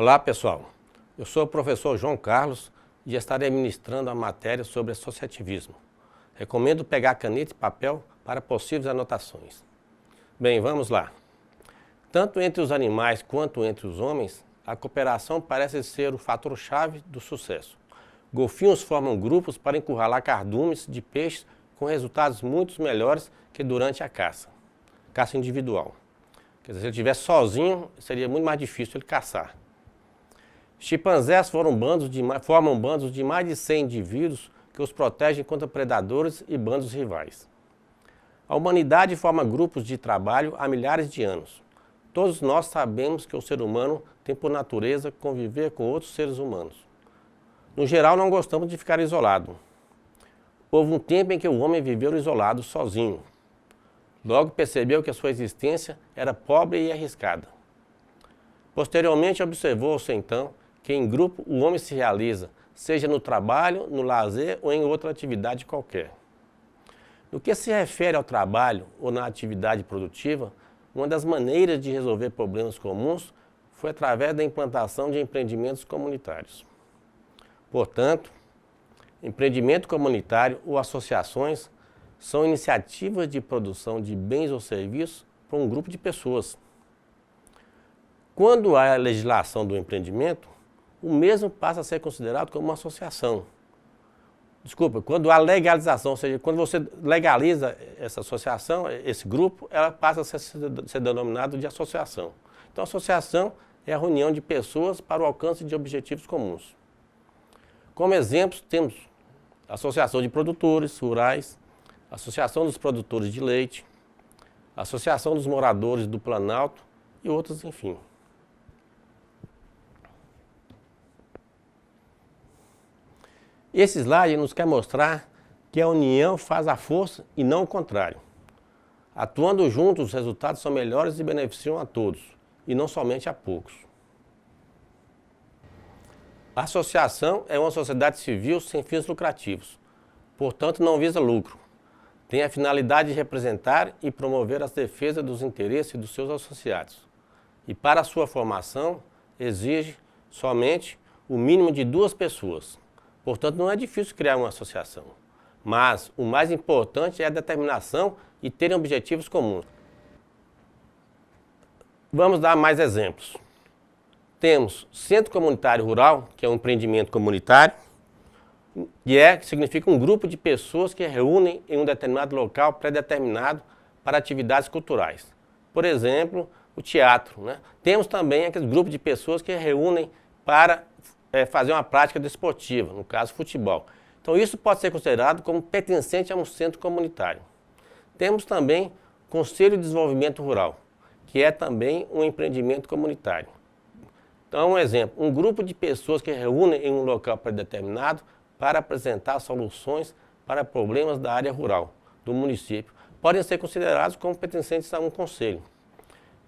Olá pessoal, eu sou o professor João Carlos e estarei ministrando a matéria sobre associativismo. Recomendo pegar caneta e papel para possíveis anotações. Bem, vamos lá. Tanto entre os animais quanto entre os homens, a cooperação parece ser o fator-chave do sucesso. Golfinhos formam grupos para encurralar cardumes de peixes com resultados muito melhores que durante a caça individual. Quer dizer, se ele estivesse sozinho, seria muito mais difícil ele caçar. Chimpanzés formam bandos de mais de 100 indivíduos que os protegem contra predadores e bandos rivais. A humanidade forma grupos de trabalho há milhares de anos. Todos nós sabemos que o ser humano tem por natureza conviver com outros seres humanos. No geral, não gostamos de ficar isolado. Houve um tempo em que o homem viveu isolado, sozinho. Logo percebeu que a sua existência era pobre e arriscada. Posteriormente observou-se então que em grupo o homem se realiza, seja no trabalho, no lazer ou em outra atividade qualquer. No que se refere ao trabalho ou na atividade produtiva, uma das maneiras de resolver problemas comuns foi através da implantação de empreendimentos comunitários. Portanto, empreendimento comunitário ou associações são iniciativas de produção de bens ou serviços para um grupo de pessoas. Quando há a legislação do empreendimento, o mesmo passa a ser considerado como uma associação. Quando há legalização, ou seja, quando você legaliza essa associação, esse grupo, ela passa a ser denominado de associação. Então, associação é a reunião de pessoas para o alcance de objetivos comuns. Como exemplos, temos a Associação de Produtores Rurais, a Associação dos Produtores de Leite, a Associação dos Moradores do Planalto e outras, enfim. Esse slide nos quer mostrar que a união faz a força e não o contrário. Atuando juntos, os resultados são melhores e beneficiam a todos, e não somente a poucos. A associação é uma sociedade civil sem fins lucrativos, portanto não visa lucro. Tem a finalidade de representar e promover as defesas dos interesses dos seus associados. E para a sua formação, exige somente o mínimo de 2 pessoas. Portanto, não é difícil criar uma associação. Mas o mais importante é a determinação e terem objetivos comuns. Vamos dar mais exemplos. Temos Centro Comunitário Rural, que é um empreendimento comunitário, que significa um grupo de pessoas que reúnem em um determinado local pré-determinado para atividades culturais. Por exemplo, o teatro, né? Temos também aquele grupo de pessoas que reúnem para fazer uma prática desportiva, no caso futebol. Então isso pode ser considerado como pertencente a um centro comunitário. Temos também Conselho de Desenvolvimento Rural, que é também um empreendimento comunitário. Então, um exemplo, um grupo de pessoas que reúnem em um local pré-determinado para apresentar soluções para problemas da área rural do município, podem ser considerados como pertencentes a um conselho.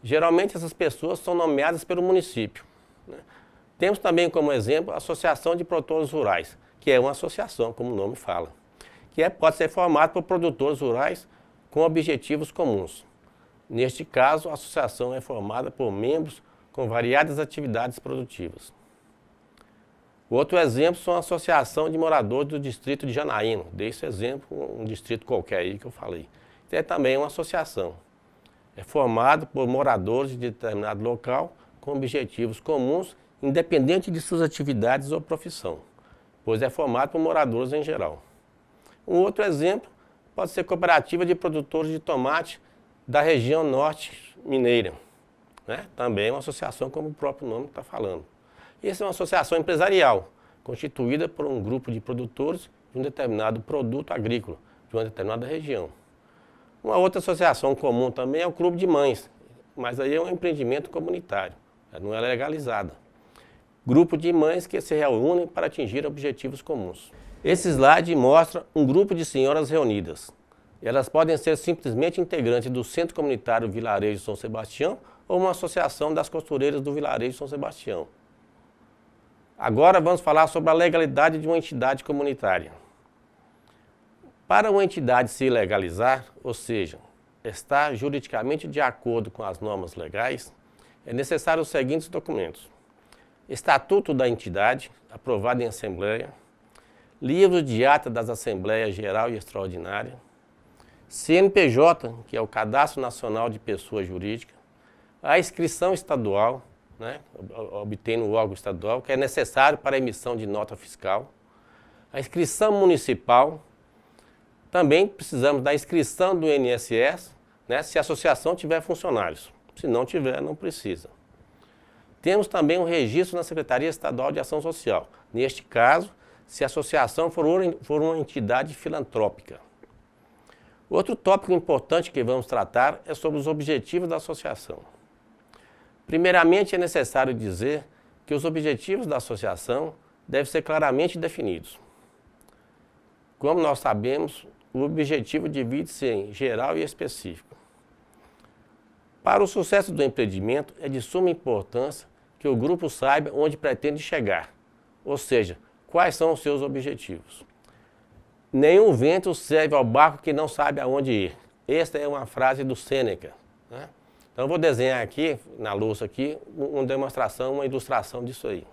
Geralmente essas pessoas são nomeadas pelo município, né? Temos também como exemplo a Associação de Produtores Rurais, que é uma associação, como o nome fala, que pode ser formada por produtores rurais com objetivos comuns. Neste caso, a associação é formada por membros com variadas atividades produtivas. Outro exemplo são a Associação de Moradores do Distrito de Janaína. Dei esse exemplo, um distrito qualquer aí que eu falei. É também uma associação. É formada por moradores de determinado local com objetivos comuns, independente de suas atividades ou profissão, pois é formado por moradores em geral. Um outro exemplo pode ser a Cooperativa de Produtores de Tomate da região norte mineira, né? Também é uma associação, como o próprio nome está falando. Essa é uma associação empresarial, constituída por um grupo de produtores de um determinado produto agrícola, de uma determinada região. Uma outra associação comum também é o Clube de Mães, mas aí é um empreendimento comunitário, não é legalizada. Grupo de mães que se reúnem para atingir objetivos comuns. Esse slide mostra um grupo de senhoras reunidas. Elas podem ser simplesmente integrantes do Centro Comunitário Vilarejo São Sebastião ou uma associação das costureiras do Vilarejo São Sebastião. Agora vamos falar sobre a legalidade de uma entidade comunitária. Para uma entidade se legalizar, ou seja, estar juridicamente de acordo com as normas legais, é necessário os seguintes documentos: Estatuto da entidade, aprovado em Assembleia, livro de ata das Assembleias Geral e Extraordinária, CNPJ, que é o Cadastro Nacional de Pessoa Jurídica, a inscrição estadual, né, obtém no órgão estadual, que é necessário para a emissão de nota fiscal, a inscrição municipal, também precisamos da inscrição do INSS, né, se a associação tiver funcionários. Se não tiver, não precisa. Temos também um registro na Secretaria Estadual de Ação Social. Neste caso, se a associação for uma entidade filantrópica. Outro tópico importante que vamos tratar é sobre os objetivos da associação. Primeiramente, é necessário dizer que os objetivos da associação devem ser claramente definidos. Como nós sabemos, o objetivo divide-se em geral e específico. Para o sucesso do empreendimento, é de suma importância que o grupo saiba onde pretende chegar, ou seja, quais são os seus objetivos. Nenhum vento serve ao barco que não sabe aonde ir. Esta é uma frase do Sêneca, né? Então eu vou desenhar aqui, na louça aqui, uma demonstração, uma ilustração disso aí.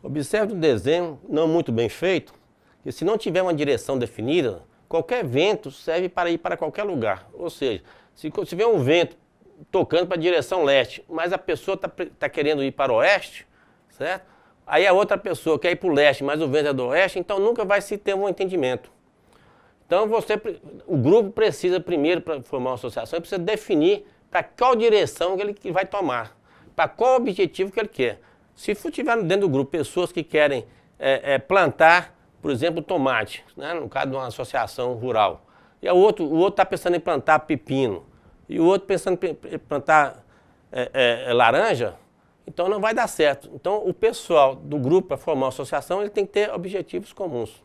Observe o desenho não muito bem feito, que se não tiver uma direção definida, qualquer vento serve para ir para qualquer lugar. Ou seja, se tiver um vento tocando para a direção leste, mas a pessoa está querendo ir para o oeste, certo? Aí a outra pessoa quer ir para o leste, mas o vento é do oeste, então nunca vai se ter um entendimento. Então o grupo precisa primeiro, para formar uma associação, precisa definir para qual direção que ele vai tomar, para qual objetivo que ele quer. Se tiver dentro do grupo pessoas que querem plantar, por exemplo, tomate, né, no caso de uma associação rural, e o outro está pensando em plantar pepino, e o outro pensando em plantar laranja, então não vai dar certo. Então o pessoal do grupo para formar uma associação ele tem que ter objetivos comuns.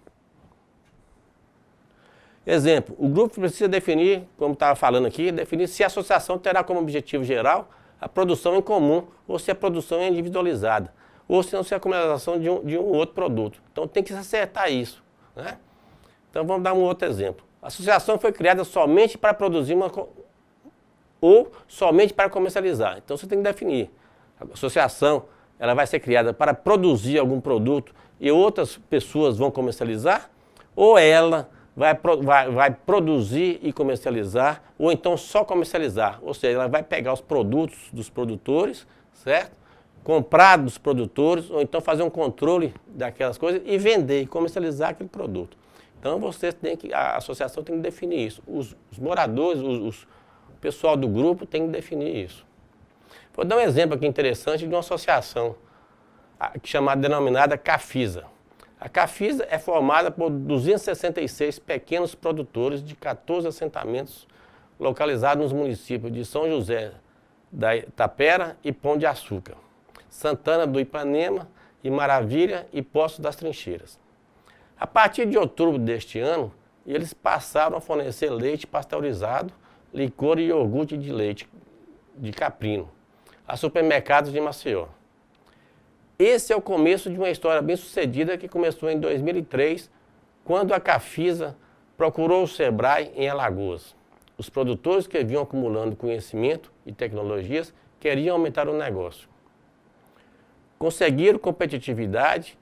Exemplo, o grupo precisa definir, como estava falando aqui, definir se a associação terá como objetivo geral a produção em comum, ou se a produção é individualizada, ou se não se a comercialização de um outro produto. Então tem que se acertar isso, né? Então vamos dar um outro exemplo. A associação foi criada somente para produzir ou somente para comercializar. Então você tem que definir. A associação ela vai ser criada para produzir algum produto e outras pessoas vão comercializar, ou ela vai produzir e comercializar, ou então só comercializar. Ou seja, ela vai pegar os produtos dos produtores, certo? Comprar dos produtores, ou então fazer um controle daquelas coisas e vender e comercializar aquele produto. Então a associação tem que definir isso. Os moradores, o pessoal do grupo tem que definir isso. Vou dar um exemplo aqui interessante de uma associação denominada Cafisa. A Cafisa é formada por 266 pequenos produtores de 14 assentamentos localizados nos municípios de São José da Itapera e Pão de Açúcar, Santana do Ipanema e Maravilha e Poços das Trincheiras. A partir de outubro deste ano, eles passaram a fornecer leite pasteurizado, licor e iogurte de leite de caprino a supermercados de Maceió. Esse é o começo de uma história bem sucedida que começou em 2003, quando a Cafisa procurou o Sebrae em Alagoas. Os produtores que vinham acumulando conhecimento e tecnologias queriam aumentar o negócio. Conseguiram competitividade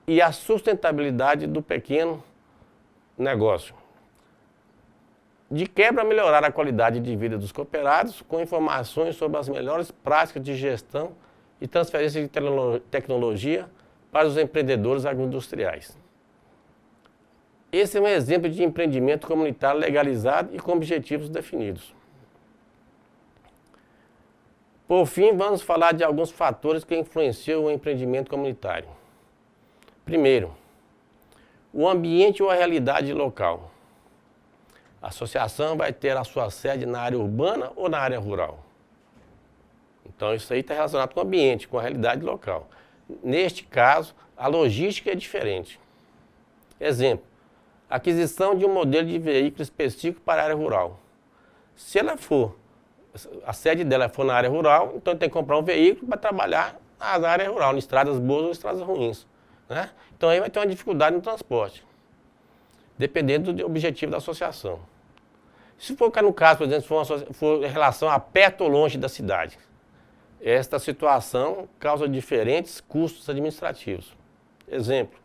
e a sustentabilidade do pequeno negócio. De quebra, melhorar a qualidade de vida dos cooperados com informações sobre as melhores práticas de gestão e transferência de tecnologia para os empreendedores agroindustriais. Esse é um exemplo de empreendimento comunitário legalizado e com objetivos definidos. Por fim, vamos falar de alguns fatores que influenciam o empreendimento comunitário. Primeiro, o ambiente ou a realidade local. A associação vai ter a sua sede na área urbana ou na área rural? Então isso aí está relacionado com o ambiente, com a realidade local. Neste caso, a logística é diferente. Exemplo, aquisição de um modelo de veículo específico para a área rural. Se ela for, a sede dela for na área rural, então tem que comprar um veículo para trabalhar na área rural, em estradas boas ou estradas ruins, né? Então aí vai ter uma dificuldade no transporte, dependendo do objetivo da associação. Se for no caso, por exemplo, se for em relação a perto ou longe da cidade, esta situação causa diferentes custos administrativos. Exemplo,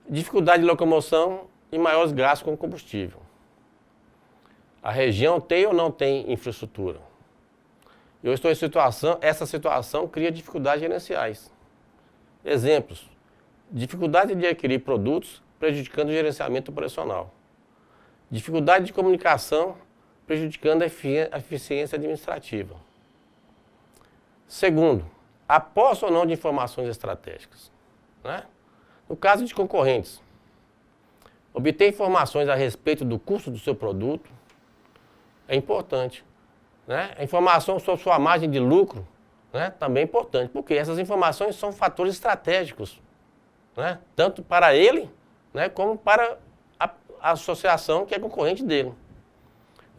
dificuldade de locomoção e maiores gastos com combustível. A região tem ou não tem infraestrutura? Eu estou em situação, essa situação cria dificuldades gerenciais. Exemplos, dificuldade de adquirir produtos prejudicando o gerenciamento operacional. Dificuldade de comunicação prejudicando a eficiência administrativa. Segundo, a posse ou não de informações estratégicas, né? No caso de concorrentes, obter informações a respeito do custo do seu produto é importante, né? A informação sobre sua margem de lucro, né, também é importante, porque essas informações são fatores estratégicos, né, tanto para ele, né, como para a associação que é concorrente dele.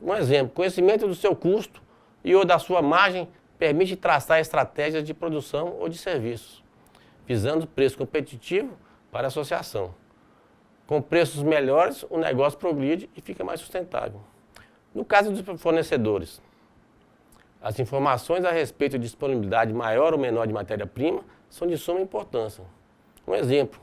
Um exemplo, conhecimento do seu custo e ou da sua margem permite traçar estratégias de produção ou de serviços, visando preço competitivo para a associação. Com preços melhores, o negócio progride e fica mais sustentável. No caso dos fornecedores, as informações a respeito de disponibilidade maior ou menor de matéria-prima são de suma importância. Um exemplo,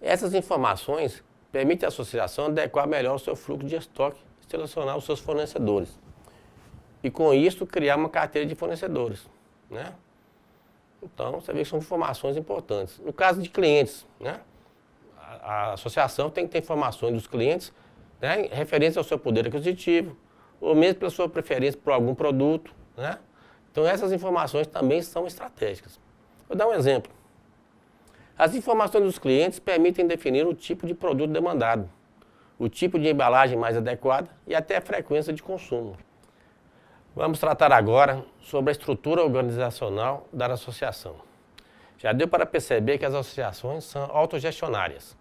essas informações permitem à associação adequar melhor o seu fluxo de estoque e selecionar os seus fornecedores. E com isso criar uma carteira de fornecedores, né? Então você vê que são informações importantes. No caso de clientes, né, a associação tem que ter informações dos clientes, né, referentes ao seu poder aquisitivo, ou mesmo pela sua preferência por algum produto, né? Então essas informações também são estratégicas. Vou dar um exemplo. As informações dos clientes permitem definir o tipo de produto demandado, o tipo de embalagem mais adequada e até a frequência de consumo. Vamos tratar agora sobre a estrutura organizacional da associação. Já deu para perceber que as associações são autogestionárias,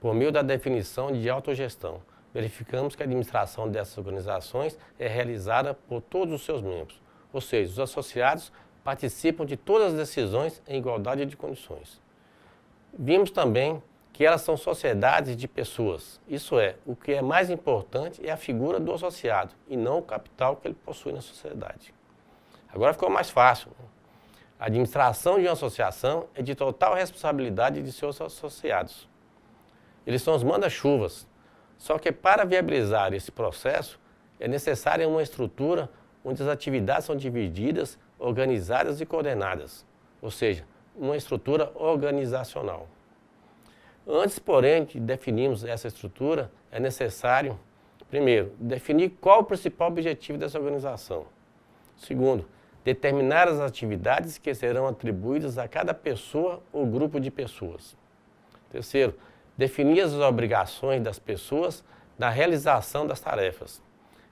por meio da definição de autogestão. Verificamos que a administração dessas organizações é realizada por todos os seus membros, ou seja, os associados participam de todas as decisões em igualdade de condições. Vimos também que elas são sociedades de pessoas, isso é, o que é mais importante é a figura do associado e não o capital que ele possui na sociedade. Agora ficou mais fácil. A administração de uma associação é de total responsabilidade de seus associados. Eles são os manda-chuvas. Só que para viabilizar esse processo, é necessária uma estrutura onde as atividades são divididas, organizadas e coordenadas. Ou seja, uma estrutura organizacional. Antes, porém, de definirmos essa estrutura, é necessário, primeiro, definir qual o principal objetivo dessa organização. Segundo, determinar as atividades que serão atribuídas a cada pessoa ou grupo de pessoas. Terceiro, definir as obrigações das pessoas na realização das tarefas.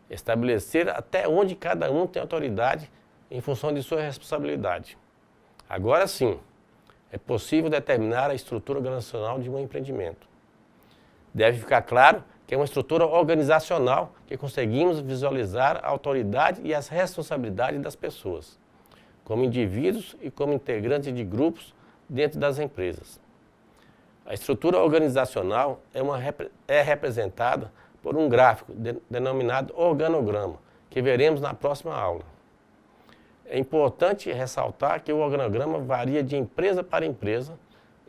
Estabelecer até onde cada um tem autoridade em função de sua responsabilidade. Agora sim, é possível determinar a estrutura organizacional de um empreendimento. Deve ficar claro que é uma estrutura organizacional que conseguimos visualizar a autoridade e as responsabilidades das pessoas, como indivíduos e como integrantes de grupos dentro das empresas. A estrutura organizacional é representada por um gráfico denominado organograma, que veremos na próxima aula. É importante ressaltar que o organograma varia de empresa para empresa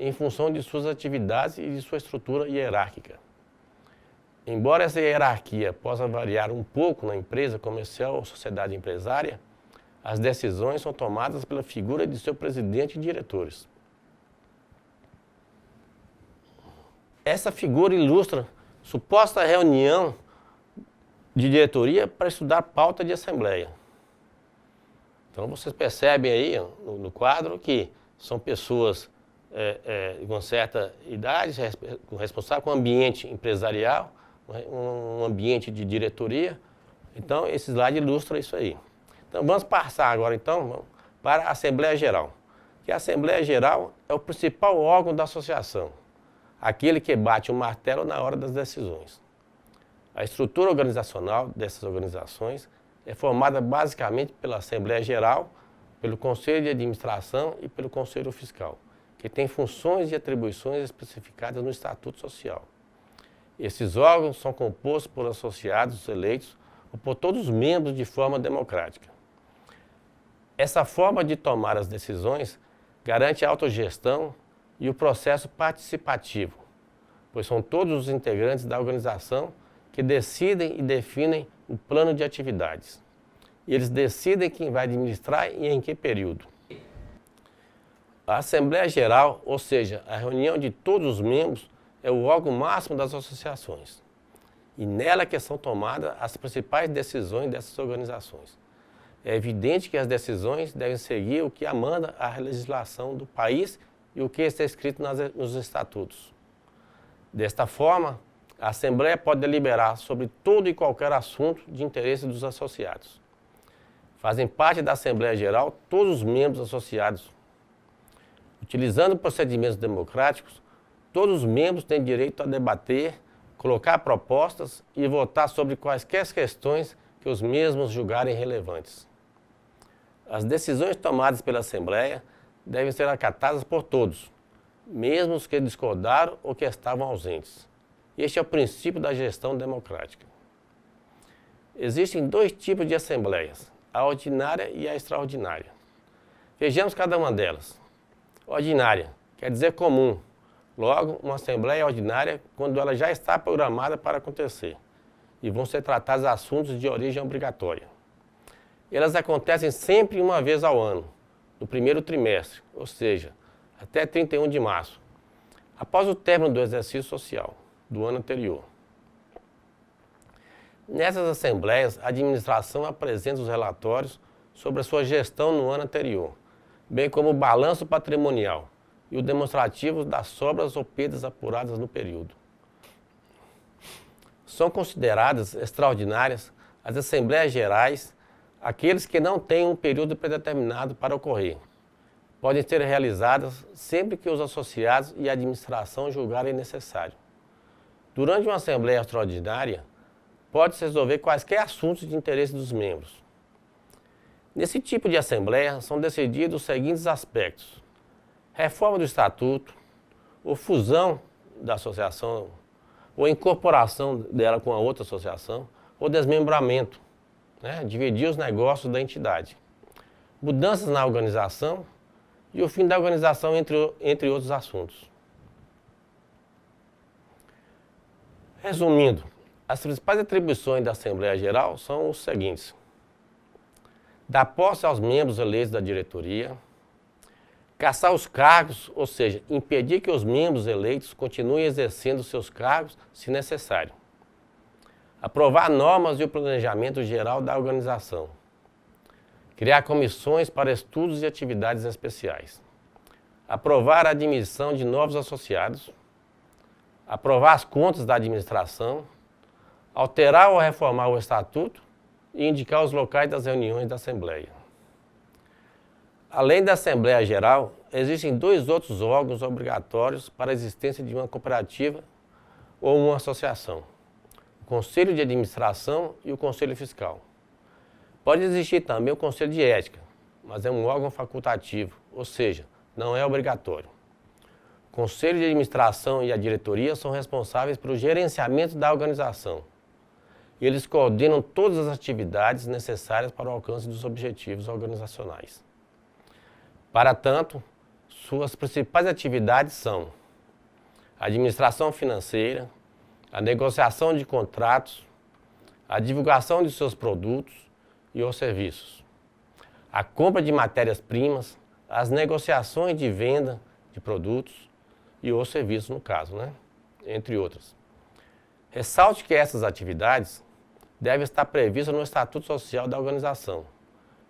em função de suas atividades e de sua estrutura hierárquica. Embora essa hierarquia possa variar um pouco na empresa comercial ou sociedade empresária, as decisões são tomadas pela figura de seu presidente e diretores. Essa figura ilustra suposta reunião de diretoria para estudar pauta de assembleia. Então vocês percebem aí no quadro que são pessoas com certa idade, responsável com ambiente empresarial, um ambiente de diretoria. Então esse slide ilustra isso aí. Então vamos passar agora então para a Assembleia Geral. Que a Assembleia Geral é o principal órgão da associação, aquele que bate o martelo na hora das decisões. A estrutura organizacional dessas organizações é formada basicamente pela Assembleia Geral, pelo Conselho de Administração e pelo Conselho Fiscal, que tem funções e atribuições especificadas no Estatuto Social. Esses órgãos são compostos por associados eleitos ou por todos os membros de forma democrática. Essa forma de tomar as decisões garante a autogestão e o processo participativo, pois são todos os integrantes da organização que decidem e definem o plano de atividades. E eles decidem quem vai administrar e em que período. A Assembleia Geral, ou seja, a reunião de todos os membros, é o órgão máximo das associações. E nela que são tomadas as principais decisões dessas organizações. É evidente que as decisões devem seguir o que amanda a legislação do país e o que está escrito nos estatutos. Desta forma, a Assembleia pode deliberar sobre todo e qualquer assunto de interesse dos associados. Fazem parte da Assembleia Geral todos os membros associados. Utilizando procedimentos democráticos, todos os membros têm direito a debater, colocar propostas e votar sobre quaisquer questões que os mesmos julgarem relevantes. As decisões tomadas pela Assembleia devem ser acatadas por todos, mesmo os que discordaram ou que estavam ausentes. Este é o princípio da gestão democrática. Existem dois tipos de assembleias, a ordinária e a extraordinária. Vejamos cada uma delas. Ordinária quer dizer comum. Logo, uma assembleia é ordinária quando ela já está programada para acontecer e vão ser tratados assuntos de origem obrigatória. Elas acontecem sempre uma vez ao ano, no primeiro trimestre, ou seja, até 31 de março, após o término do exercício social do ano anterior. Nessas assembleias, a administração apresenta os relatórios sobre a sua gestão no ano anterior, bem como o balanço patrimonial e o demonstrativo das sobras ou perdas apuradas no período. São consideradas extraordinárias as assembleias gerais, aqueles que não têm um período predeterminado para ocorrer. Podem ser realizadas sempre que os associados e a administração julgarem necessário. Durante uma assembleia extraordinária, pode-se resolver quaisquer assuntos de interesse dos membros. Nesse tipo de assembleia são decididos os seguintes aspectos: reforma do estatuto, ou fusão da associação, ou incorporação dela com a outra associação, ou desmembramento, dividir os negócios da entidade, mudanças na organização e o fim da organização, entre outros assuntos. Resumindo, as principais atribuições da Assembleia Geral são os seguintes: dar posse aos membros eleitos da diretoria, cassar os cargos, ou seja, impedir que os membros eleitos continuem exercendo seus cargos se necessário, aprovar normas e o planejamento geral da organização, criar comissões para estudos e atividades especiais, aprovar a admissão de novos associados, aprovar as contas da administração, alterar ou reformar o estatuto e indicar os locais das reuniões da Assembleia. Além da Assembleia Geral, existem dois outros órgãos obrigatórios para a existência de uma cooperativa ou uma associação: o Conselho de Administração e o Conselho Fiscal. Pode existir também o Conselho de Ética, mas é um órgão facultativo, ou seja, não é obrigatório. O Conselho de Administração e a diretoria são responsáveis pelo gerenciamento da organização. Eles coordenam todas as atividades necessárias para o alcance dos objetivos organizacionais. Para tanto, Suas principais atividades são a administração financeira, a negociação de contratos, a divulgação de seus produtos e os serviços, a compra de matérias-primas, as negociações de venda de produtos e os serviços, no caso, né? Entre outras. Ressalte que essas atividades devem estar previstas no Estatuto Social da organização,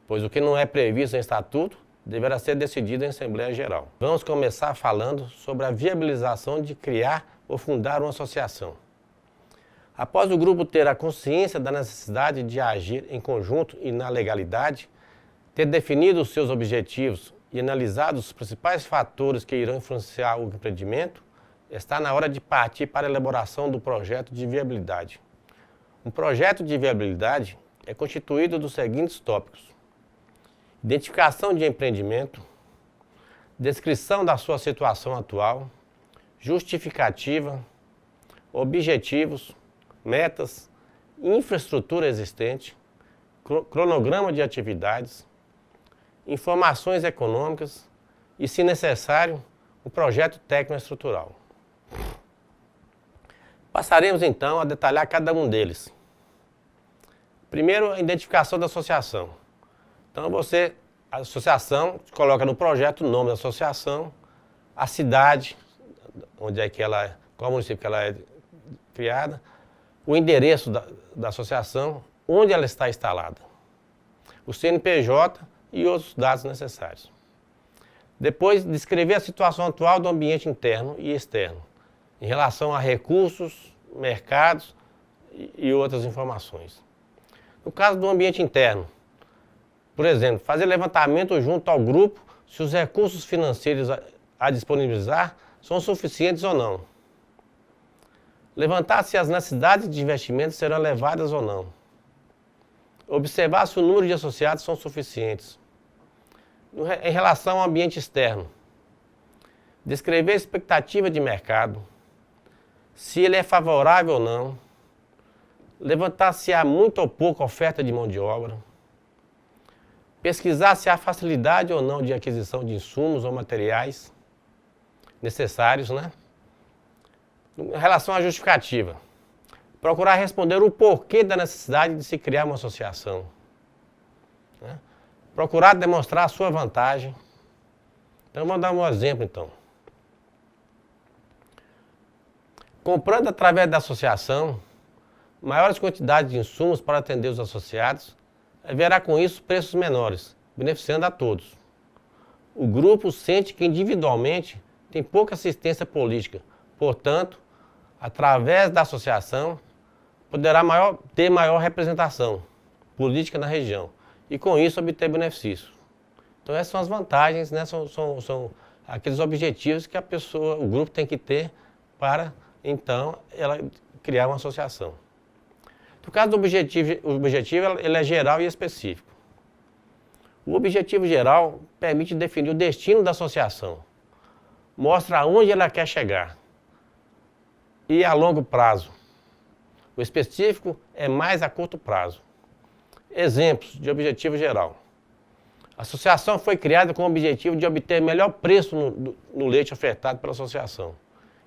pois o que não é previsto em estatuto deverá ser decidido em Assembleia Geral. Vamos começar falando sobre a viabilização de criar ou fundar uma associação. Após o grupo ter a consciência da necessidade de agir em conjunto e na legalidade, ter definido os seus objetivos e analisado os principais fatores que irão influenciar o empreendimento, está na hora de partir para a elaboração do projeto de viabilidade. Um projeto de viabilidade é constituído dos seguintes tópicos: identificação de empreendimento, descrição da sua situação atual, justificativa, objetivos, metas, infraestrutura existente, cronograma de atividades, informações econômicas e, se necessário, um projeto técnico-estrutural. Passaremos então a detalhar cada um deles. Primeiro, a identificação da associação. Então a associação coloca no projeto o nome da associação, a cidade, onde é que ela, qual município que ela é criada, o endereço da associação, onde ela está instalada, o CNPJ e outros dados necessários. Depois, descrever a situação atual do ambiente interno e externo, em relação a recursos, mercados e outras informações. No caso do ambiente interno, por exemplo, fazer levantamento junto ao grupo se os recursos financeiros a disponibilizar são suficientes ou não. Levantar se as necessidades de investimento serão elevadas ou não. Observar se o número de associados são suficientes. Em relação ao ambiente externo, descrever a expectativa de mercado, se ele é favorável ou não, levantar se há muito ou pouca oferta de mão de obra, pesquisar se há facilidade ou não de aquisição de insumos ou materiais necessários, né? Em relação à justificativa, procurar responder o porquê da necessidade de se criar uma associação, né? Procurar demonstrar a sua vantagem. Então vamos dar um exemplo então. Comprando através da associação maiores quantidades de insumos para atender os associados, haverá com isso preços menores, beneficiando a todos. O grupo sente que individualmente tem pouca assistência política, portanto, através da associação, poderá ter maior representação política na região e com isso obter benefícios. Então essas são as vantagens, né? São aqueles objetivos que o grupo tem que ter para, então, ela criar uma associação. No caso do objetivo, o objetivo ele é geral e específico. O objetivo geral permite definir o destino da associação, mostra aonde ela quer chegar e a longo prazo. O específico é mais a curto prazo. Exemplos de objetivo geral. A associação foi criada com o objetivo de obter melhor preço no leite ofertado pela associação.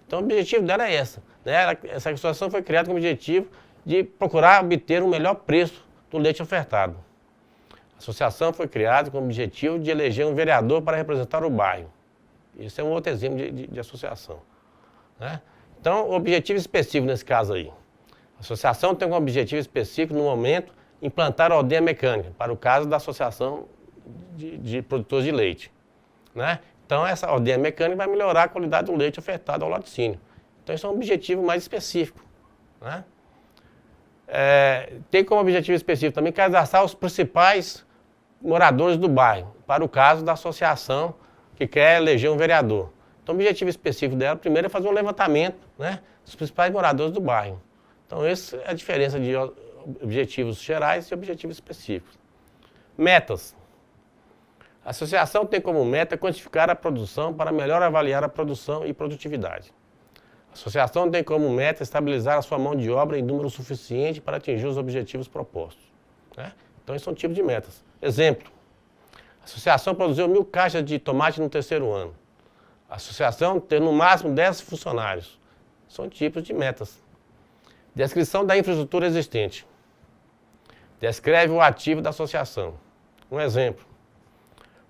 Então o objetivo dela é essa, né? Essa associação foi criada com o objetivo de procurar obter um melhor preço do leite ofertado. A associação foi criada com o objetivo de eleger um vereador para representar o bairro. Isso é um outro exemplo de associação, né? Então, o objetivo específico nesse caso aí. A associação tem como objetivo específico, no momento, implantar a ordenha mecânica, para o caso da associação de produtores de leite, né? Então, essa ordenha mecânica vai melhorar a qualidade do leite ofertado ao laticínio. Então, isso é um objetivo mais específico, né? Tem como objetivo específico também cadastrar os principais moradores do bairro, para o caso da associação que quer eleger um vereador. Então o objetivo específico dela, primeiro, é fazer um levantamento, né, dos principais moradores do bairro. Então essa é a diferença de objetivos gerais e objetivos específicos. Metas. A associação tem como meta quantificar a produção para melhor avaliar a produção e produtividade. A associação tem como meta estabilizar a sua mão de obra em número suficiente para atingir os objetivos propostos, né? Então, esses são tipos de metas. Exemplo, a associação produziu 1000 caixas de tomate no terceiro ano. A associação ter no máximo 10 funcionários. São tipos de metas. Descrição da infraestrutura existente. Descreve o ativo da associação. Um exemplo.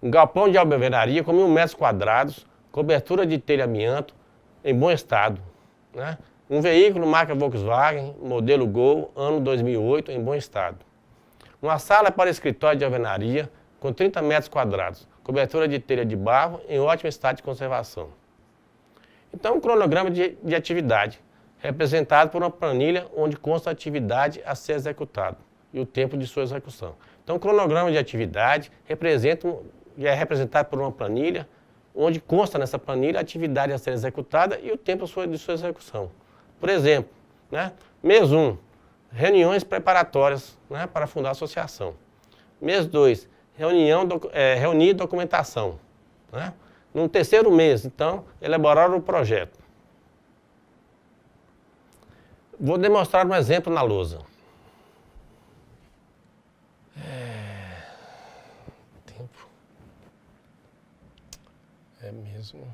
Um galpão de alvenaria com 1.000 metros quadrados, cobertura de telha amianto, em bom estado. Né? Um veículo marca Volkswagen, modelo Gol, ano 2008, em bom estado. Uma sala para escritório de alvenaria com 30 metros quadrados, cobertura de telha de barro em ótimo estado de conservação. Então, um cronograma de atividade, representado por uma planilha onde consta a atividade a ser executada e o tempo de sua execução. Então, o cronograma de atividade é representado por uma planilha onde consta nessa planilha a atividade a ser executada e o tempo de sua execução. Por exemplo, né, mês 1, reuniões preparatórias, né, para fundar a associação. Mês 2, reunir documentação. Né? No terceiro mês, então, elaborar o projeto. Vou demonstrar um exemplo na lousa. Tempo. É mesmo.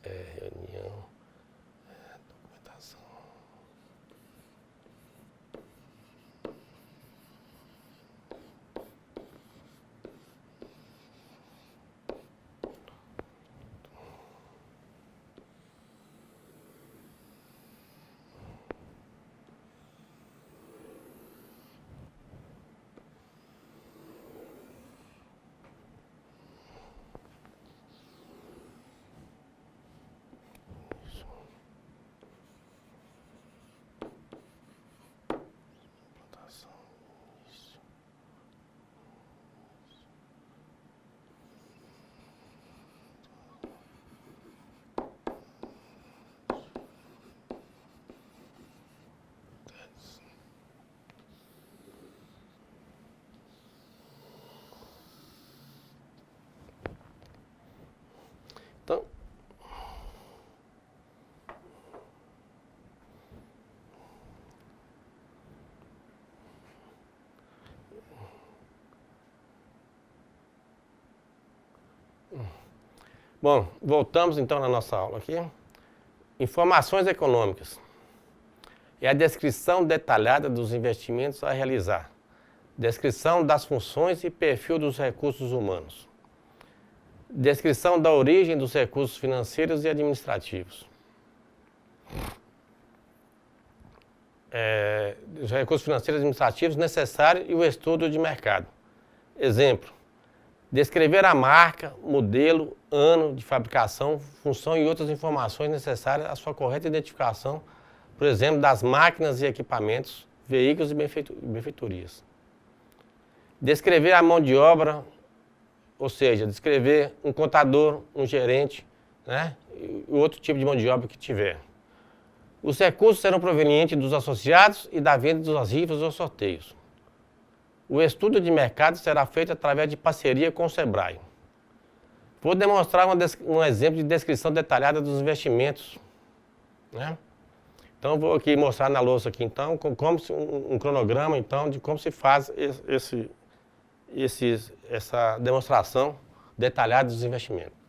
Reunião, documentação. Então, bom, voltamos então na nossa aula aqui. Informações econômicas. É a descrição detalhada dos investimentos a realizar. Descrição das funções e perfil dos recursos humanos. Descrição da origem dos recursos financeiros e administrativos. Os recursos financeiros e administrativos necessários e o estudo de mercado. Exemplo. Descrever a marca, modelo, ano de fabricação, função e outras informações necessárias à sua correta identificação, por exemplo, das máquinas e equipamentos, veículos e benfeitorias. Descrever a mão de obra, ou seja, descrever um contador, um gerente, né, e outro tipo de mão de obra que tiver. Os recursos serão provenientes dos associados e da venda das rifas ou sorteios. O estudo de mercado será feito através de parceria com o Sebrae. Vou demonstrar um exemplo de descrição detalhada dos investimentos. Né? Então, vou aqui mostrar na lousa aqui, então, um cronograma então, de como se faz essa demonstração detalhada dos investimentos.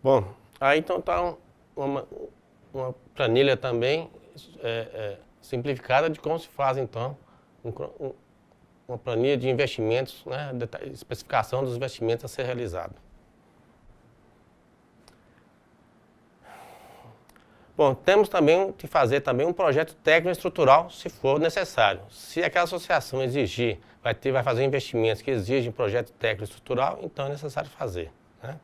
Bom, aí então está uma planilha também simplificada de como se faz então uma planilha de investimentos, né, especificação dos investimentos a ser realizado. Bom, temos também que fazer também um projeto técnico-estrutural, se for necessário. Se aquela associação exigir, vai fazer investimentos que exigem projeto técnico-estrutural, então é necessário fazer, né?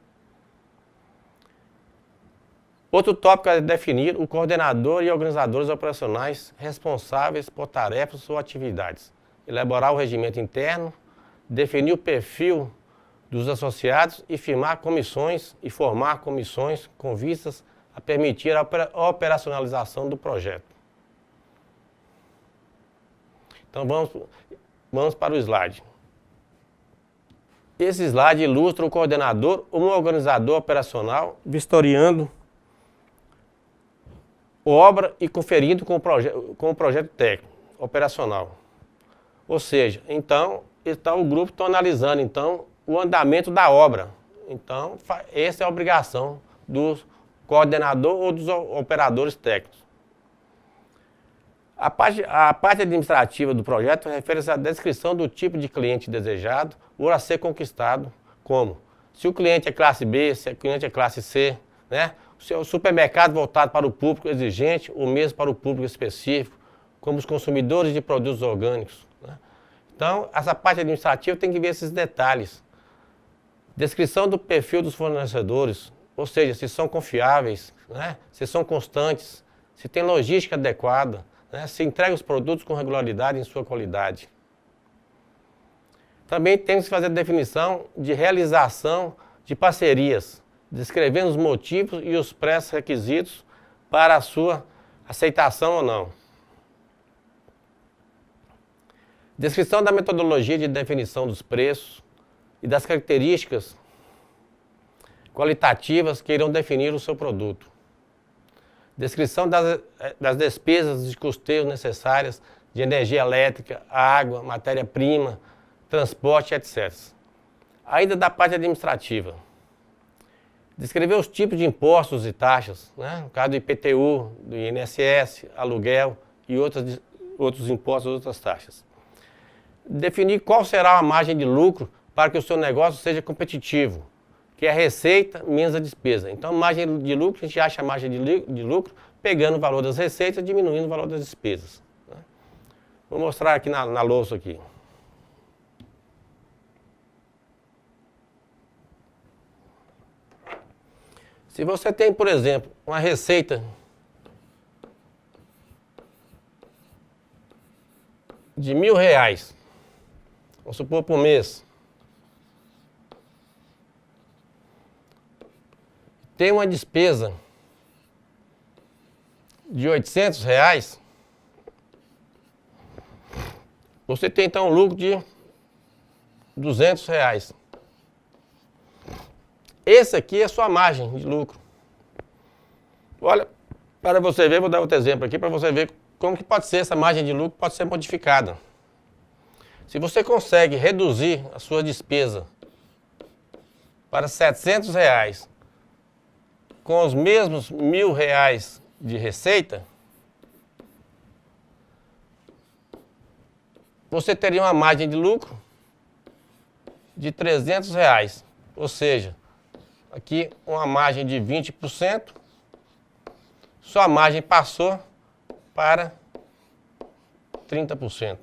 Outro tópico é definir o coordenador e organizadores operacionais responsáveis por tarefas ou atividades. Elaborar o regimento interno, definir o perfil dos associados e formar comissões com vistas a permitir a operacionalização do projeto. Então vamos para o slide. Esse slide ilustra o coordenador ou um organizador operacional vistoriando obra e conferindo com o projeto técnico operacional. Ou seja, então o grupo está analisando então o andamento da obra. Então essa é a obrigação do coordenador ou dos operadores técnicos. A parte administrativa do projeto refere-se à descrição do tipo de cliente desejado ou a ser conquistado, como se o cliente é classe B, se o cliente é classe C, né? Se o supermercado voltado para o público exigente ou mesmo para o público específico, como os consumidores de produtos orgânicos, né? Então, essa parte administrativa tem que ver esses detalhes. Descrição do perfil dos fornecedores, ou seja, se são confiáveis, né? Se são constantes, se tem logística adequada, né? Se entrega os produtos com regularidade em sua qualidade. Também temos que fazer a definição de realização de parcerias, descrevendo os motivos e os pré-requisitos para a sua aceitação ou não. Descrição da metodologia de definição dos preços e das características qualitativas que irão definir o seu produto. Descrição das despesas de custeio necessárias de energia elétrica, água, matéria-prima, transporte, etc. Ainda da parte administrativa. Descrever os tipos de impostos e taxas, né? No caso do IPTU, do INSS, aluguel e outros impostos e outras taxas. Definir qual será a margem de lucro para que o seu negócio seja competitivo, que é a receita menos a despesa. Então, margem de lucro, a gente acha a margem de lucro pegando o valor das receitas e diminuindo o valor das despesas, né? Vou mostrar aqui na louça aqui. Se você tem, por exemplo, uma receita de R$1.000, vamos supor por mês, tem uma despesa de R$800, você tem então um lucro de R$200. Esse aqui é a sua margem de lucro. Olha, para você ver, vou dar outro exemplo aqui para você ver como que pode ser essa margem de lucro, pode ser modificada. Se você consegue reduzir a sua despesa para R$700 com os mesmos R$1.000 de receita, você teria uma margem de lucro de R$300. Ou seja, aqui uma margem de 20%, sua margem passou para 30%.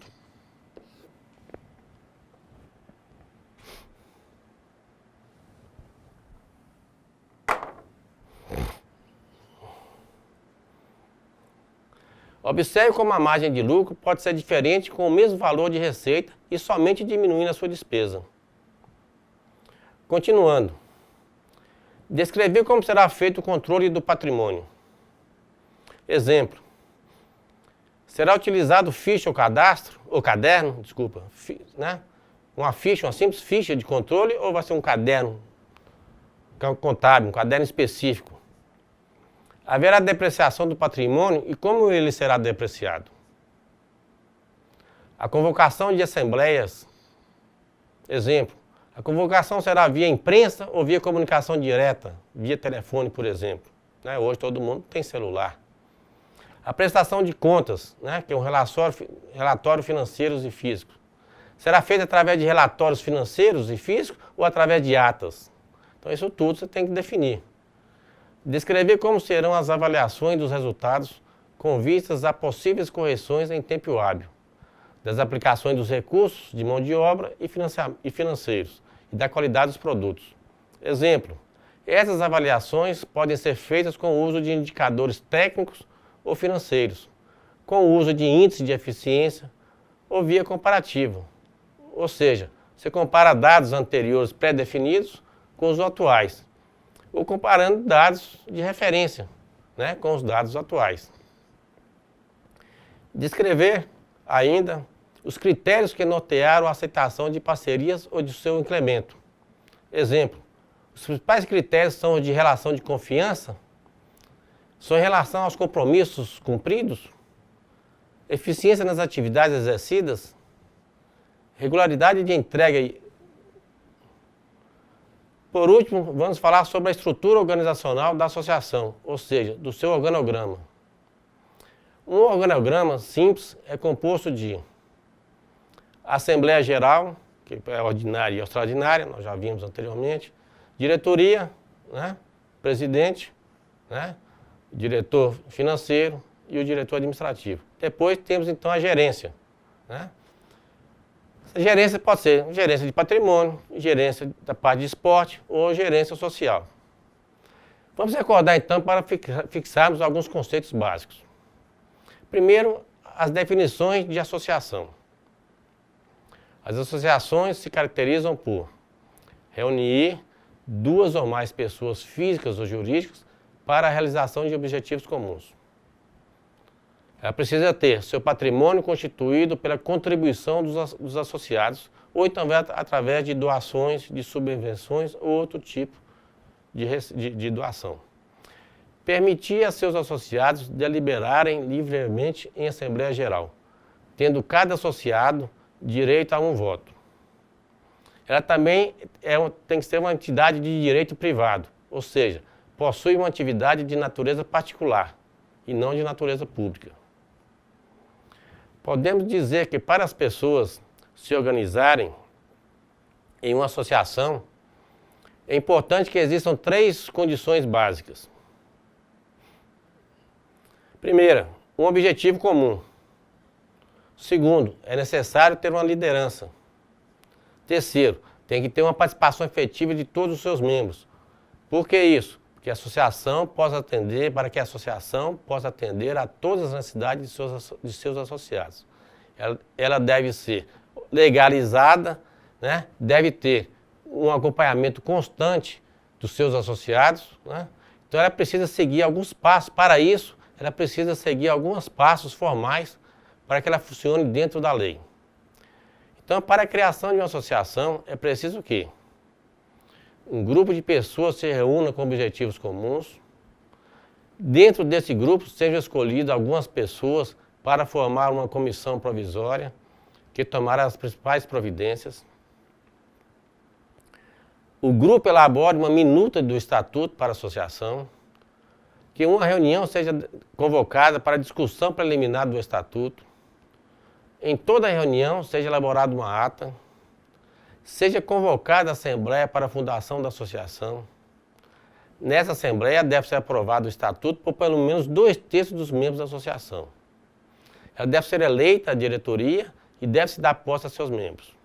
Observe como a margem de lucro pode ser diferente com o mesmo valor de receita e somente diminuindo a sua despesa. Continuando. Descrever como será feito o controle do patrimônio. Exemplo. Será utilizado ficha ou caderno, né? Uma ficha, uma simples ficha de controle, ou vai ser um caderno contábil, um caderno específico? Haverá depreciação do patrimônio e como ele será depreciado? A convocação de assembleias, exemplo, A convocação será via imprensa ou via comunicação direta, via telefone, por exemplo. Né? Hoje todo mundo tem celular. A prestação de contas, né? Que é um relatório financeiros e físicos. Será feita através de relatórios financeiros e físicos ou através de atas? Então isso tudo você tem que definir. Descrever como serão as avaliações dos resultados com vistas a possíveis correções em tempo hábil, das aplicações dos recursos de mão de obra e financeiros e da qualidade dos produtos. Exemplo, essas avaliações podem ser feitas com o uso de indicadores técnicos ou financeiros, com o uso de índice de eficiência ou via comparativa. Ou seja, você compara dados anteriores pré-definidos com os atuais, ou comparando dados de referência, né, com os dados atuais. Descrever ainda os critérios que nortearam a aceitação de parcerias ou de seu incremento. Exemplo, os principais critérios são os de relação de confiança, são em relação aos compromissos cumpridos, eficiência nas atividades exercidas, regularidade de entrega. Por último, vamos falar sobre a estrutura organizacional da associação, ou seja, do seu organograma. Um organograma simples é composto de Assembleia Geral, que é ordinária e extraordinária, nós já vimos anteriormente, diretoria, né? Presidente, né? Diretor financeiro e o diretor administrativo. Depois temos então a gerência, né? A gerência pode ser gerência de patrimônio, gerência da parte de esporte ou gerência social. Vamos recordar então para fixarmos alguns conceitos básicos. Primeiro, as definições de associação. As associações se caracterizam por reunir duas ou mais pessoas físicas ou jurídicas para a realização de objetivos comuns. Ela precisa ter seu patrimônio constituído pela contribuição dos associados ou também através de doações, de subvenções ou outro tipo de doação. Permitir a seus associados deliberarem livremente em Assembleia Geral, tendo cada associado direito a um voto. Ela também tem que ser uma entidade de direito privado, ou seja, possui uma atividade de natureza particular e não de natureza pública. Podemos dizer que para as pessoas se organizarem em uma associação, é importante que existam 3 condições básicas. Primeira, um objetivo comum. Segundo, é necessário ter uma liderança. Terceiro, tem que ter uma participação efetiva de todos os seus membros. Por que isso? Para que a associação possa atender a todas as necessidades de seus associados. Ela deve ser legalizada, né? Deve ter um acompanhamento constante dos seus associados, né? Então ela precisa seguir alguns passos. Para isso, ela precisa seguir alguns passos formais para que ela funcione dentro da lei. Então, para a criação de uma associação, é preciso o quê? Um grupo de pessoas se reúna com objetivos comuns. Dentro desse grupo, sejam escolhidas algumas pessoas para formar uma comissão provisória que tomará as principais providências. O grupo elabora uma minuta do estatuto para a associação. Que uma reunião seja convocada para discussão preliminar do estatuto. Em toda reunião seja elaborada uma ata. Seja convocada a assembleia para a fundação da associação. Nessa assembleia deve ser aprovado o estatuto por pelo menos 2/3 dos membros da associação. Ela deve ser eleita a diretoria e deve se dar posse a seus membros.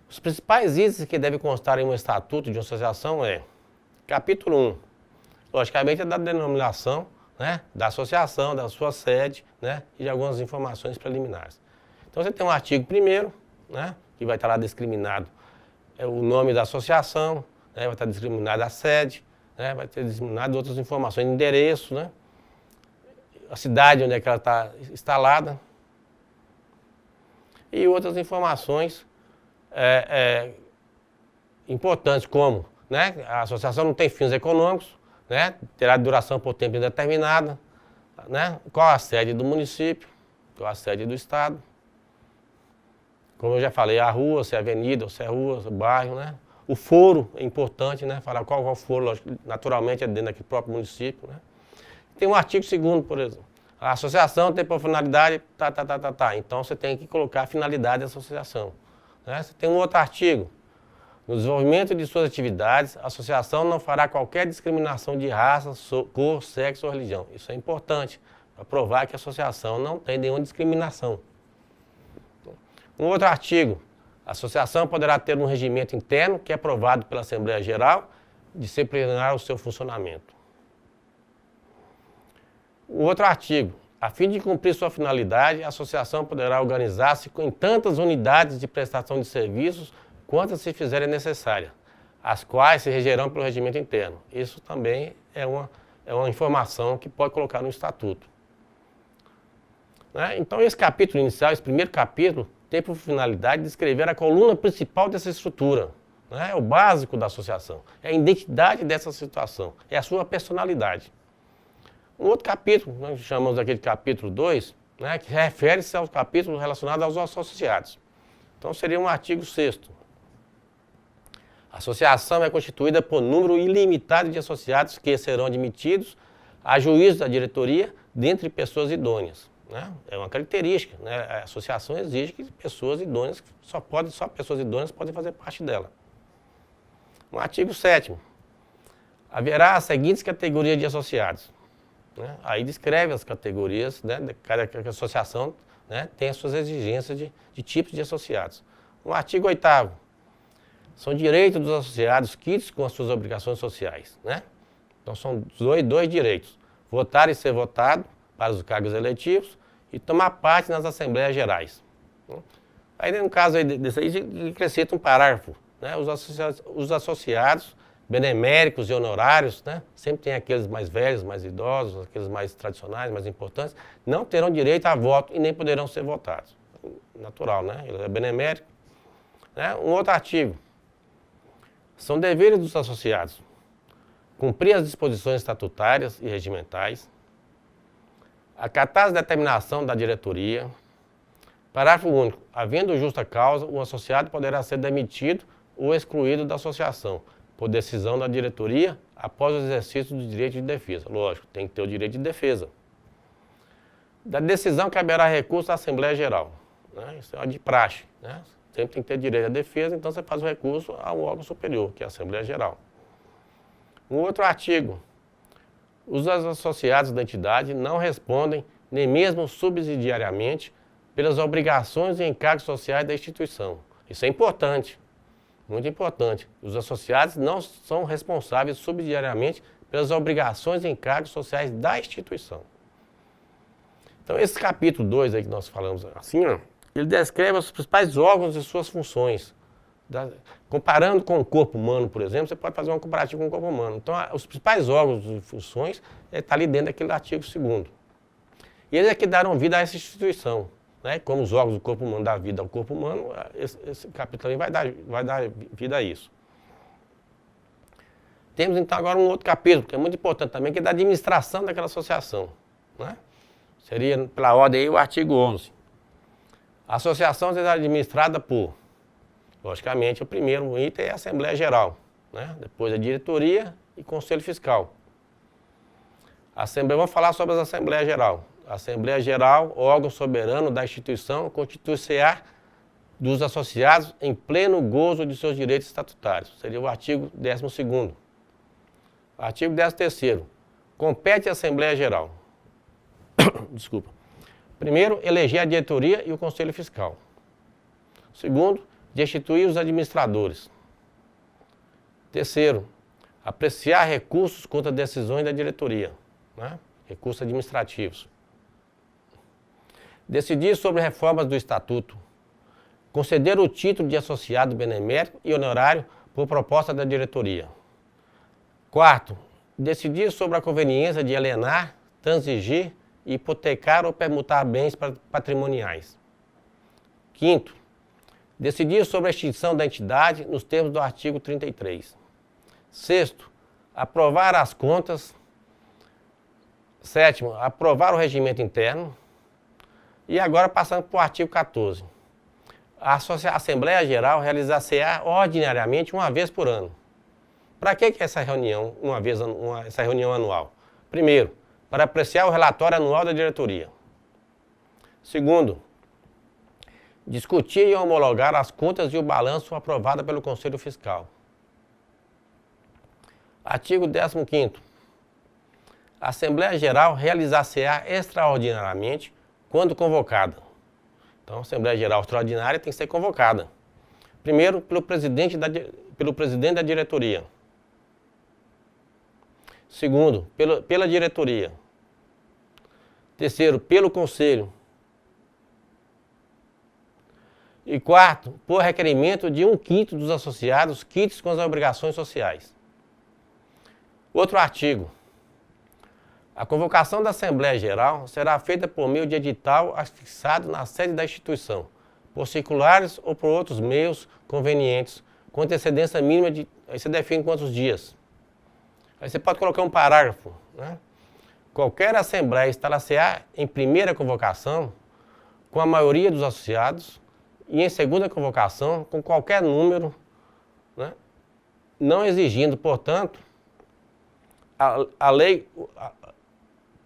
Os principais itens que devem constar em um estatuto de uma associação é: capítulo 1, logicamente é da denominação, né, da associação, da sua sede, né, e de algumas informações preliminares. Então você tem um artigo 1º, né, que vai estar lá discriminado o nome da associação, né, vai estar discriminada a sede, né, vai ter discriminado outras informações, endereço, né, a cidade onde é que ela está instalada e outras informações importantes como, né, a associação não tem fins econômicos, né, terá duração por tempo indeterminado, né, qual a sede do município, qual a sede do estado, Como eu já falei, a rua, se é avenida, ou se é rua, se é bairro, né? O foro é importante, né? Falar qual é o foro, lógico, naturalmente é dentro daquele próprio município, né? Tem um artigo 2º, por exemplo. A associação tem por finalidade, Então você tem que colocar a finalidade da associação, né? Você tem um outro artigo. No desenvolvimento de suas atividades, a associação não fará qualquer discriminação de raça, cor, sexo ou religião. Isso é importante, para provar que a associação não tem nenhuma discriminação. Um outro artigo. A associação poderá ter um regimento interno que é aprovado pela Assembleia Geral, disciplinar o seu funcionamento. O outro artigo. A fim de cumprir sua finalidade, a associação poderá organizar-se em tantas unidades de prestação de serviços quantas se fizerem necessárias, as quais se regerão pelo regimento interno. Isso também é uma informação que pode colocar no estatuto. Né? Então, esse capítulo inicial, esse primeiro capítulo, tem por finalidade descrever a coluna principal dessa estrutura. Né? É o básico da associação, é a identidade dessa situação, é a sua personalidade. Um outro capítulo, nós chamamos daquele capítulo 2, né, que refere-se ao capítulo relacionado aos associados. Então, seria um artigo 6º. A associação é constituída por número ilimitado de associados que serão admitidos a juízo da diretoria dentre pessoas idôneas. Né? É uma característica, né? A associação exige que pessoas idôneas, só pessoas idôneas podem fazer parte dela. No artigo 7º, haverá as seguintes categorias de associados. Né? Aí descreve as categorias, né? Cada associação, né, tem as suas exigências de tipos de associados. No artigo 8º, são direitos dos associados quites com as suas obrigações sociais. Né? Então são dois direitos, votar e ser votado para os cargos eletivos e tomar parte nas assembleias gerais. Aí no caso aí desse aí, acrescenta um parágrafo. Né? Os associados beneméricos e honorários, né? Sempre tem aqueles mais velhos, mais idosos, aqueles mais tradicionais, mais importantes, não terão direito a voto e nem poderão ser votados. Natural, né? Ele é benemérico. Né? Um outro artigo. São deveres dos associados cumprir as disposições estatutárias e regimentais, acatar a determinação da diretoria. Parágrafo único. Havendo justa causa, o associado poderá ser demitido ou excluído da associação, por decisão da diretoria, após o exercício do direito de defesa. Lógico, tem que ter o direito de defesa. Da decisão caberá recurso à Assembleia Geral. Né? Isso é de praxe. Né? Sempre tem que ter direito à defesa, então você faz o recurso ao órgão superior, que é a Assembleia Geral. Um outro artigo. Os associados da entidade não respondem, nem mesmo subsidiariamente, pelas obrigações e encargos sociais da instituição. Isso é importante. Muito importante. Os associados não são responsáveis subsidiariamente pelas obrigações e encargos sociais da instituição. Então, esse capítulo 2 aí que nós falamos assim, ó, ele descreve os principais órgãos e suas funções. Comparando com o corpo humano, por exemplo, você pode fazer um comparativo com o corpo humano. Então, os principais órgãos e funções estão ali dentro daquele artigo 2º. E eles é que deram vida a essa instituição. Né? Como os órgãos do corpo humano dão vida ao corpo humano, esse capítulo também vai dar vida a isso. Temos então agora um outro capítulo, que é muito importante também, que é da administração daquela associação. Né? Seria, pela ordem aí, o artigo 11. A associação será administrada por, logicamente, o primeiro item é a Assembleia Geral. Né? Depois a diretoria e Conselho Fiscal. A Assembleia, vamos falar sobre a Assembleia Geral. A Assembleia Geral, órgão soberano da instituição, constitui-se-á dos associados em pleno gozo de seus direitos estatutários. Seria o artigo 12º. Artigo 13º. Compete à Assembleia Geral. Desculpa. Primeiro, eleger a diretoria e o Conselho Fiscal. Segundo, destituir os administradores. Terceiro, apreciar recursos contra decisões da diretoria. Né? Recursos administrativos. Decidir sobre reformas do Estatuto. Conceder o título de associado benemérito e honorário por proposta da diretoria. Quarto, decidir sobre a conveniência de alienar, transigir, hipotecar ou permutar bens patrimoniais. Quinto, decidir sobre a extinção da entidade nos termos do artigo 33. Sexto, aprovar as contas. Sétimo, aprovar o regimento interno. E agora passando para o artigo 14. A Assembleia Geral realizar-se-á ordinariamente uma vez por ano. Para que essa reunião, essa reunião anual? Primeiro, para apreciar o relatório anual da diretoria. Segundo, discutir e homologar as contas e o balanço aprovado pelo Conselho Fiscal. Artigo 15º. A Assembleia Geral realizar-se-á extraordinariamente quando convocada. Então, a Assembleia Geral Extraordinária tem que ser convocada. Primeiro, pelo presidente da diretoria. Segundo, pela diretoria. Terceiro, pelo conselho. E quarto, por requerimento de 1/5 dos associados quites com as obrigações sociais. Outro artigo. A convocação da Assembleia Geral será feita por meio de edital fixado na sede da instituição, por circulares ou por outros meios convenientes, com antecedência mínima de... Aí você define quantos dias. Aí você pode colocar um parágrafo, né? Qualquer Assembleia estará-se-á em primeira convocação com a maioria dos associados e em segunda convocação com qualquer número, né? Não exigindo, portanto,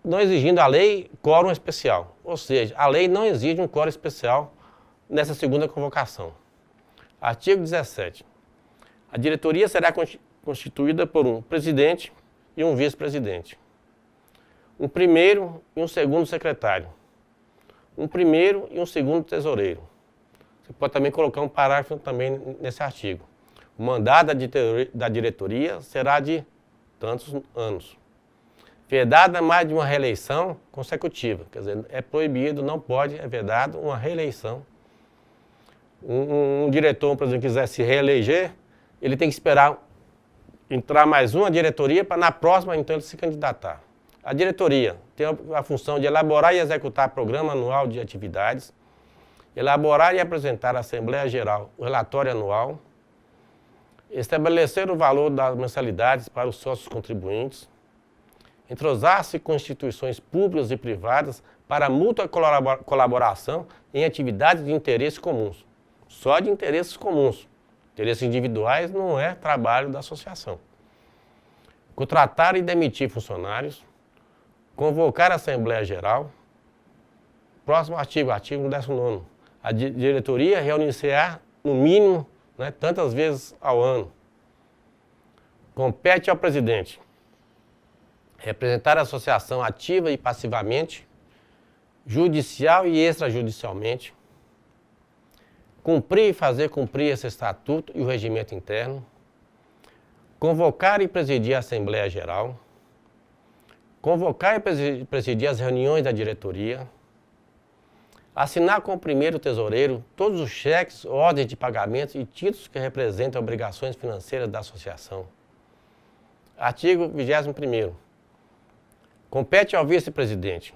não exigindo a lei quórum especial. Ou seja, a lei não exige um quórum especial nessa segunda convocação. Artigo 17. A diretoria será constituída por um presidente e um vice-presidente. Um primeiro e um segundo secretário. Um primeiro e um segundo tesoureiro. Você pode também colocar um parágrafo também nesse artigo. O mandato da diretoria será de tantos anos. Vedada mais de uma reeleição consecutiva. Quer dizer, é proibido, não pode, é vedado uma reeleição. Um diretor, por exemplo, quiser se reeleger, ele tem que esperar entrar mais uma diretoria para na próxima, então, ele se candidatar. A diretoria tem a função de elaborar e executar programa anual de atividades, elaborar e apresentar à Assembleia Geral o relatório anual, estabelecer o valor das mensalidades para os sócios contribuintes, entrosar-se com instituições públicas e privadas para mútua colaboração em atividades de interesses comuns. Só de interesses comuns. Interesses individuais não é trabalho da associação. Contratar e demitir funcionários, convocar a Assembleia Geral. Próximo artigo, artigo 19º. A diretoria reunir-se-á, no mínimo, né, tantas vezes ao ano. Compete ao presidente representar a associação ativa e passivamente, judicial e extrajudicialmente, cumprir e fazer cumprir esse estatuto e o regimento interno, convocar e presidir a Assembleia Geral, convocar e presidir as reuniões da diretoria, assinar com o primeiro tesoureiro todos os cheques, ordens de pagamento e títulos que representam obrigações financeiras da associação. Artigo 21º. Compete ao vice-presidente.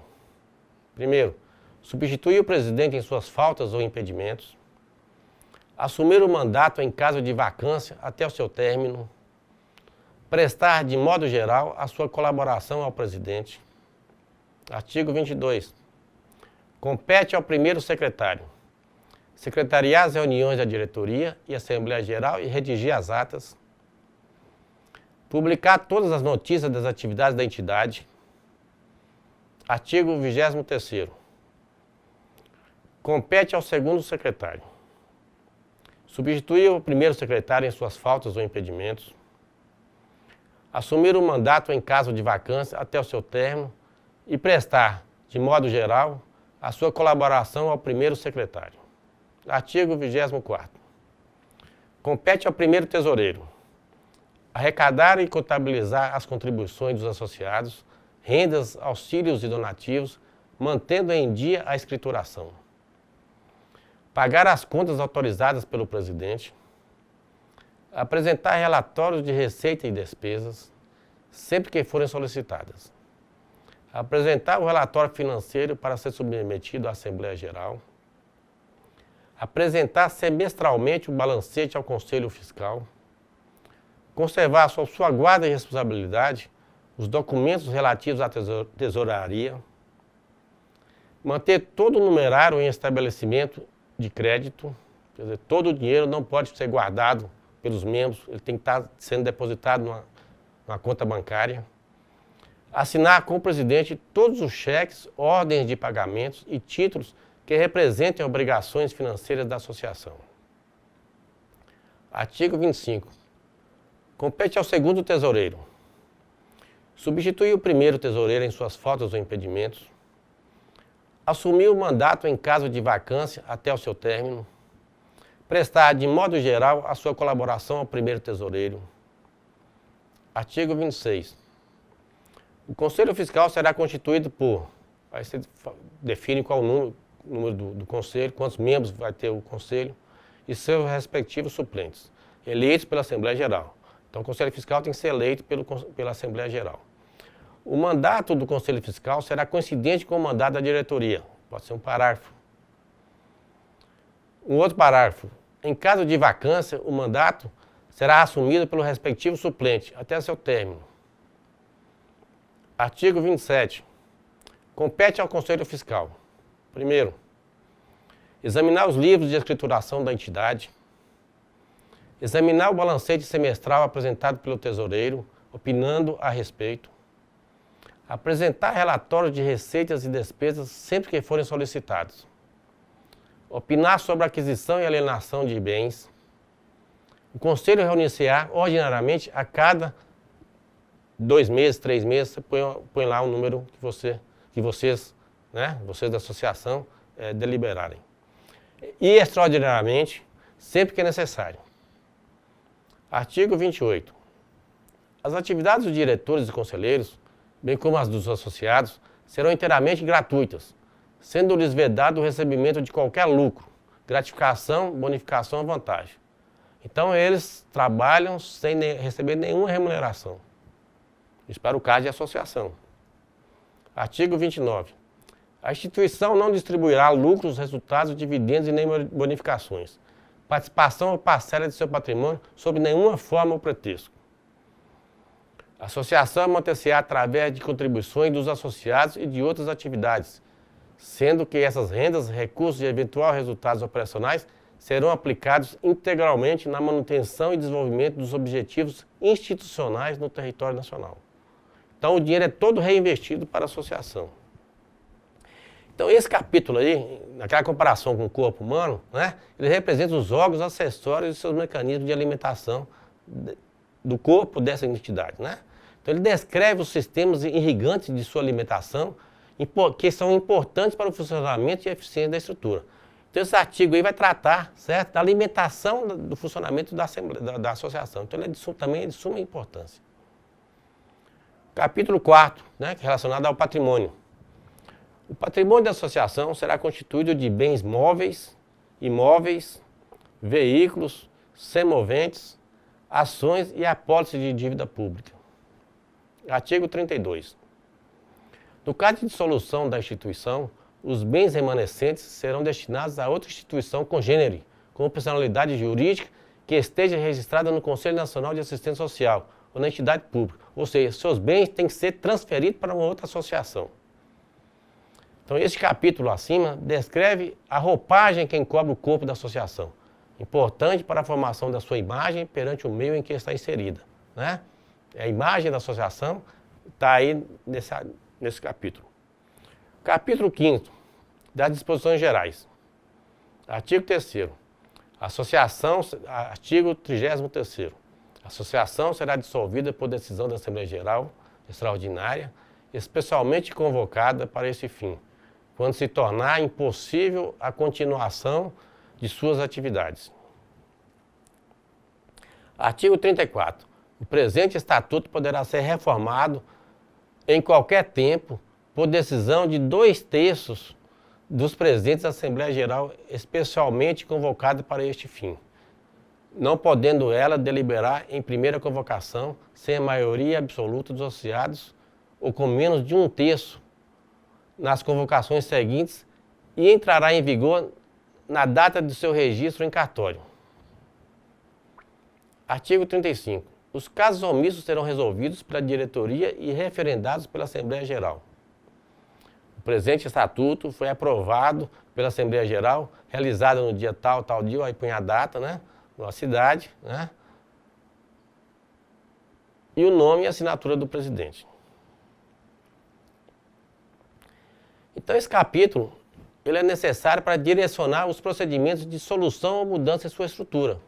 Primeiro, substituir o presidente em suas faltas ou impedimentos. Assumir o mandato em caso de vacância até o seu término. Prestar, de modo geral, a sua colaboração ao presidente. Artigo 22. Compete ao primeiro secretário secretariar as reuniões da diretoria e Assembleia Geral e redigir as atas. Publicar todas as notícias das atividades da entidade. Artigo 23º. Compete ao segundo secretário substituir o primeiro secretário em suas faltas ou impedimentos. Assumir o mandato em caso de vacância até o seu término e prestar, de modo geral, a sua colaboração ao primeiro secretário. Artigo 24º. Compete ao primeiro tesoureiro arrecadar e contabilizar as contribuições dos associados, rendas, auxílios e donativos, mantendo em dia a escrituração. Pagar as contas autorizadas pelo presidente. Apresentar relatórios de receita e despesas, sempre que forem solicitadas. Apresentar o relatório financeiro para ser submetido à Assembleia Geral. Apresentar semestralmente o balancete ao Conselho Fiscal. Conservar sob sua guarda e responsabilidade os documentos relativos à tesouraria. Manter todo o numerário em estabelecimento de crédito, Quer dizer, todo o dinheiro não pode ser guardado pelos membros, ele tem que estar sendo depositado numa conta bancária. Assinar com o presidente todos os cheques, ordens de pagamentos e títulos que representem obrigações financeiras da associação. Artigo 25. Compete ao segundo tesoureiro substituir o primeiro tesoureiro em suas faltas ou impedimentos, assumir o mandato em caso de vacância até o seu término, prestar de modo geral a sua colaboração ao primeiro tesoureiro. Artigo 26. O Conselho Fiscal será constituído por... Aí você define qual o número do Conselho, quantos membros vai ter o Conselho e seus respectivos suplentes, eleitos pela Assembleia Geral. Então, o Conselho Fiscal tem que ser eleito pela Assembleia Geral. O mandato do Conselho Fiscal será coincidente com o mandato da diretoria. Pode ser um parágrafo. Um outro parágrafo. Em caso de vacância, o mandato será assumido pelo respectivo suplente até seu término. Artigo 27. Compete ao Conselho Fiscal: primeiro, examinar os livros de escrituração da entidade, examinar o balancete semestral apresentado pelo tesoureiro, opinando a respeito, apresentar relatórios de receitas e despesas sempre que forem solicitados, opinar sobre a aquisição e alienação de bens. O Conselho reunir-se-á ordinariamente a cada 2 meses, 3 meses, você põe lá um número que vocês da associação, deliberarem. E extraordinariamente, sempre que é necessário. Artigo 28. As atividades dos diretores e conselheiros, bem como as dos associados, serão inteiramente gratuitas, sendo-lhes vedado o recebimento de qualquer lucro, gratificação, bonificação ou vantagem. Então, eles trabalham sem receber nenhuma remuneração. Isso para o caso de associação. Artigo 29. A instituição não distribuirá lucros, resultados, dividendos e nem bonificações, participação ou parcela de seu patrimônio sob nenhuma forma ou pretexto. A associação manter-se-á através de contribuições dos associados e de outras atividades, sendo que essas rendas, recursos e eventuais resultados operacionais serão aplicados integralmente na manutenção e desenvolvimento dos objetivos institucionais no território nacional. Então, o dinheiro é todo reinvestido para a associação. Então, esse capítulo aí, naquela comparação com o corpo humano, ele representa os órgãos acessórios e seus mecanismos de alimentação do corpo dessa entidade. Então, ele descreve os sistemas irrigantes de sua alimentação, que são importantes para o funcionamento e eficiência da estrutura. Então, esse artigo aí vai tratar, certo, da alimentação do funcionamento da associação. Então, ele também é de suma importância. Capítulo 4, relacionado ao patrimônio. O patrimônio da associação será constituído de bens móveis, imóveis, veículos, semoventes, ações e apólice de dívida pública. Artigo 32. No caso de dissolução da instituição, os bens remanescentes serão destinados a outra instituição congênere, com personalidade jurídica que esteja registrada no Conselho Nacional de Assistência Social ou na entidade pública. Ou seja, seus bens têm que ser transferidos para uma outra associação. Então, esse capítulo acima descreve a roupagem que encobre o corpo da associação, importante para a formação da sua imagem perante o meio em que está inserida. A imagem da associação está aí nesse capítulo. Capítulo 5º, das disposições gerais. Artigo 3º. Artigo 33º. A associação será dissolvida por decisão da Assembleia Geral Extraordinária, especialmente convocada para esse fim, quando se tornar impossível a continuação de suas atividades. Artigo 34. O presente estatuto poderá ser reformado em qualquer tempo por decisão de 2/3 dos presidentes da Assembleia Geral especialmente convocada para este fim, não podendo ela deliberar em primeira convocação sem a maioria absoluta dos associados ou com menos de 1/3 nas convocações seguintes e entrará em vigor na data de seu registro em cartório. Artigo 35. Os casos omissos serão resolvidos pela diretoria e referendados pela Assembleia Geral. O presente estatuto foi aprovado pela Assembleia Geral, realizada no dia tal, tal dia, aí põe a data, né? Na cidade, né? E o nome e a assinatura do presidente. Então esse capítulo, ele é necessário para direcionar os procedimentos de solução ou mudança em sua estrutura.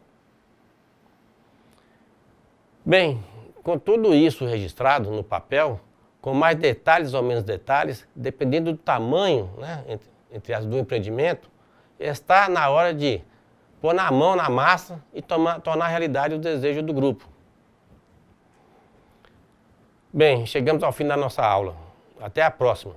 Bem, com tudo isso registrado no papel, com mais detalhes ou menos detalhes, dependendo do tamanho, né, entre as do empreendimento, está na hora de pôr na mão, na massa e tornar realidade o desejo do grupo. Bem, chegamos ao fim da nossa aula. Até a próxima.